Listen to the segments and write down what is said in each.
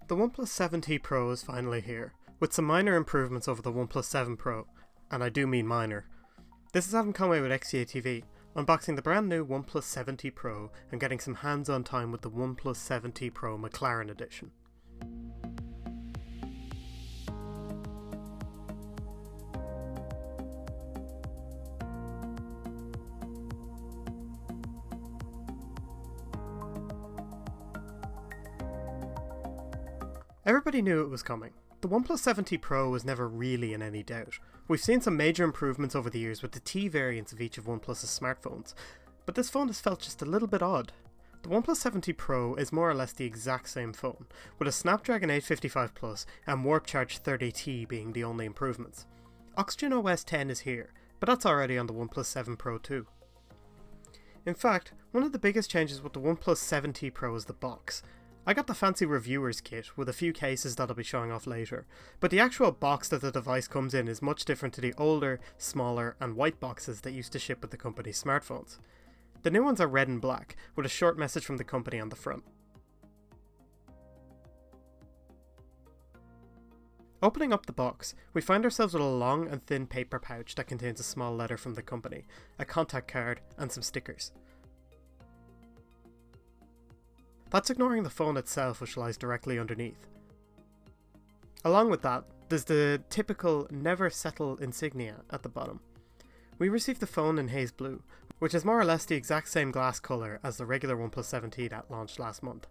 The OnePlus 7T Pro is finally here, with some minor improvements over the OnePlus 7 Pro, and I do mean minor. This is Adam Conway with XDATV, unboxing the brand new OnePlus 7T Pro and getting some hands-on time with the OnePlus 7T Pro McLaren edition. Everybody knew it was coming. The OnePlus 7T Pro was never really in any doubt. We've seen some major improvements over the years with the T variants of each of OnePlus's smartphones, but this phone has felt just a little bit odd. The OnePlus 7T Pro is more or less the exact same phone, with a Snapdragon 855 Plus and Warp Charge 30T being the only improvements. Oxygen OS 10 is here, but that's already on the OnePlus 7 Pro too. In fact, one of the biggest changes with the OnePlus 7T Pro is the box. I got the fancy reviewer's kit with a few cases that I'll be showing off later, but the actual box that the device comes in is much different to the older, smaller and white boxes that used to ship with the company's smartphones. The new ones are red and black, with a short message from the company on the front. Opening up the box, we find ourselves with a long and thin paper pouch that contains a small letter from the company, a contact card and some stickers. That's ignoring the phone itself, which lies directly underneath. Along with that, there's the typical never settle insignia at the bottom. We received the phone in haze blue, which is more or less the exact same glass colour as the regular OnePlus 7T that launched last month.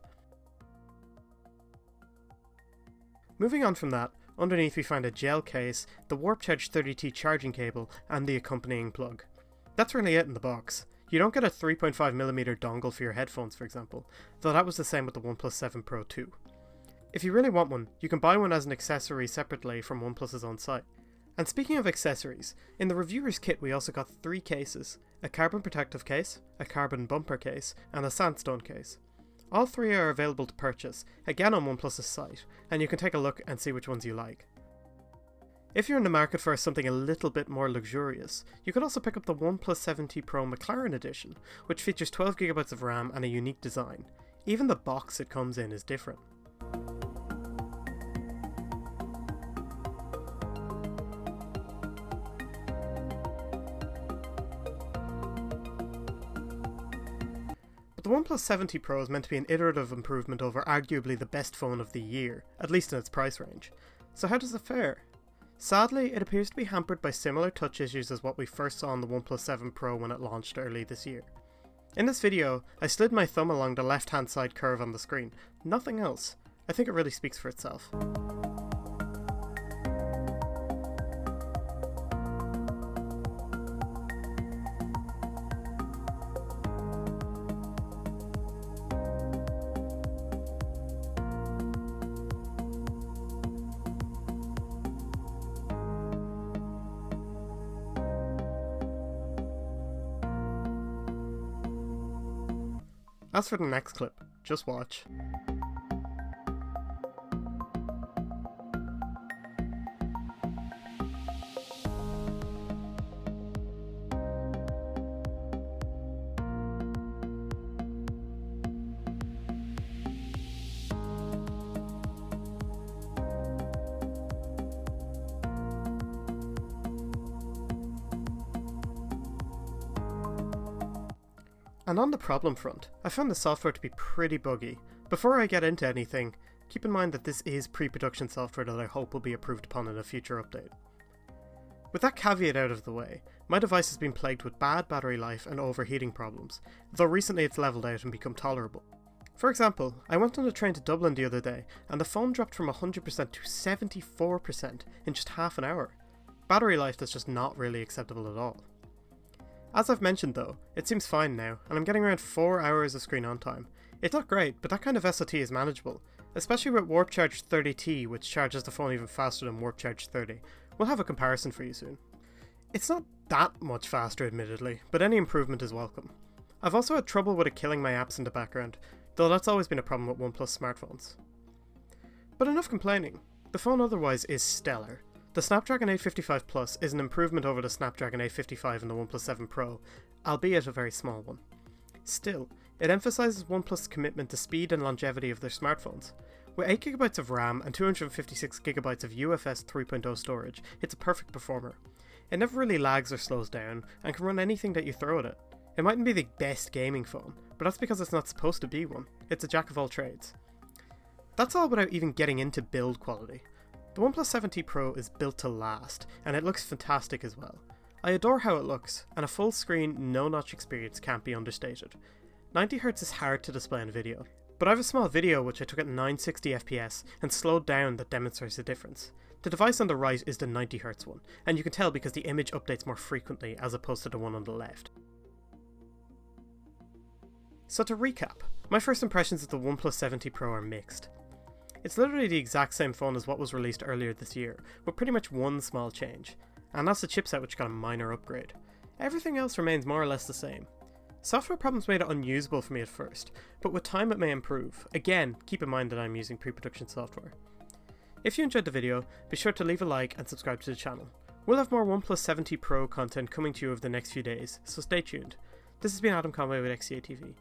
Moving on from that, underneath we find a gel case, the Warp Charge 30T charging cable and the accompanying plug. That's really it in the box. You don't get a 3.5mm dongle for your headphones, for example, though that was the same with the OnePlus 7 Pro too. If you really want one, you can buy one as an accessory separately from OnePlus's own site. And speaking of accessories, in the reviewer's kit we also got 3 cases, a carbon protective case, a carbon bumper case, and a sandstone case. All 3 are available to purchase, again on OnePlus's site, and you can take a look and see which ones you like. If you're in the market for something a little bit more luxurious, you could also pick up the OnePlus 7T Pro McLaren edition, which features 12GB of RAM and a unique design. Even the box it comes in is different. But the OnePlus 7T Pro is meant to be an iterative improvement over arguably the best phone of the year, at least in its price range. So how does it fare? Sadly, it appears to be hampered by similar touch issues as what we first saw on the OnePlus 7 Pro when it launched early this year. In this video, I slid my thumb along the left hand side curve on the screen, nothing else. I think it really speaks for itself. As for the next clip, just watch. And on the problem front, I found the software to be pretty buggy. Before I get into anything, keep in mind that this is pre-production software that I hope will be approved upon in a future update. With that caveat out of the way, my device has been plagued with bad battery life and overheating problems, though recently it's leveled out and become tolerable. For example, I went on a train to Dublin the other day and the phone dropped from 100% to 74% in just half an hour. Battery life that's just not really acceptable at all. As I've mentioned though, it seems fine now, and I'm getting around 4 hours of screen on time. It's not great, but that kind of SOT is manageable, especially with Warp Charge 30T, which charges the phone even faster than Warp Charge 30. We'll have a comparison for you soon. It's not that much faster admittedly, but any improvement is welcome. I've also had trouble with it killing my apps in the background, though that's always been a problem with OnePlus smartphones. But enough complaining, the phone otherwise is stellar. The Snapdragon 855 Plus is an improvement over the Snapdragon 855 in the OnePlus 7 Pro, albeit a very small one. Still, it emphasises OnePlus' commitment to speed and longevity of their smartphones. With 8GB of RAM and 256GB of UFS 3.0 storage, it's a perfect performer. It never really lags or slows down, and can run anything that you throw at it. It mightn't be the best gaming phone, but that's because it's not supposed to be one. It's a jack of all trades. That's all without even getting into build quality. The OnePlus 7T Pro is built to last, and it looks fantastic as well. I adore how it looks, and a full screen, no notch experience can't be understated. 90Hz is hard to display on video, but I have a small video which I took at 960fps and slowed down that demonstrates the difference. The device on the right is the 90Hz one, and you can tell because the image updates more frequently as opposed to the one on the left. So to recap, my first impressions of the OnePlus 7T Pro are mixed. It's literally the exact same phone as what was released earlier this year, with pretty much one small change, and that's the chipset which got a minor upgrade. Everything else remains more or less the same. Software problems made it unusable for me at first, but with time it may improve. Again, keep in mind that I'm using pre-production software. If you enjoyed the video, be sure to leave a like and subscribe to the channel. We'll have more OnePlus 7T Pro content coming to you over the next few days, so stay tuned. This has been Adam Conway with XDATV.